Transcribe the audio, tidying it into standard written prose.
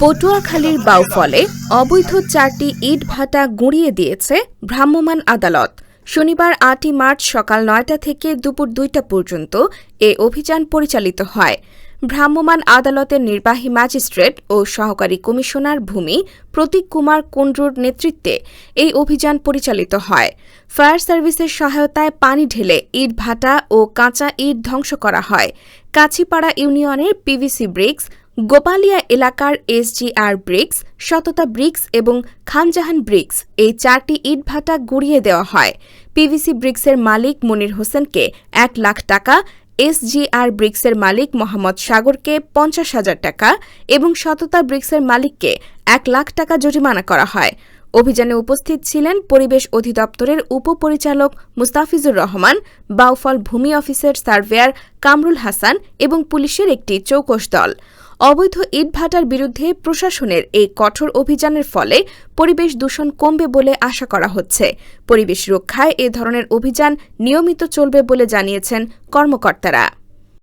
পটুয়াখালীর বাউফলে অবৈধ 4টি ইট ভাটা গুঁড়িয়ে দিয়েছে ভ্রাম্যমাণ আদালত। শনিবার 8 মার্চ সকাল 9টা থেকে দুপুর 2টা পর্যন্ত এ অভিযান পরিচালিত হয়। ভ্রাম্যমাণ আদালতের নির্বাহী ম্যাজিস্ট্রেট ও সহকারী কমিশনার ভূমি প্রতীক কুমার কুণ্ডুর নেতৃত্বে এই অভিযান পরিচালিত হয়। ফায়ার সার্ভিসের সহায়তায় পানি ঢেলে ইট ভাটা ও কাঁচা ইট ধ্বংস করা হয়। কাছিপাড়া ইউনিয়নের পিভিসি ব্রিক্স, গোপালিয়া এলাকার SGR ব্রিক্স, সততা ব্রিক্স এবং খানজাহান ব্রিক্স এই 4টি ইট ভাটা গুঁড়িয়ে দেওয়া হয়। পিভিসি ব্রিক্সের মালিক মনির হোসেনকে 1 লাখ টাকা, SGR ব্রিক্সের মালিক মোহাম্মদ সাগরকে 50,000 টাকা এবং সততা ব্রিক্সের মালিককে 1 লাখ টাকা জরিমানা করা হয়। অভিযানে উপস্থিত ছিলেন পরিবেশ অধিদপ্তরের উপপরিচালক মুস্তাফিজুর রহমান, বাউফল ভূমি অফিসের সার্ভেয়ার কামরুল হাসান এবং পুলিশের একটি চৌকস দল। অবৈধ ইটভাটার বিরুদ্ধে প্রশাসনের এই কঠোর অভিযানের ফলে পরিবেশ দূষণ কমবে বলে আশা করা হচ্ছে। পরিবেশ রক্ষায় এ ধরনের অভিযান নিয়মিত চলবে বলে জানিয়েছেন কর্মকর্তারা।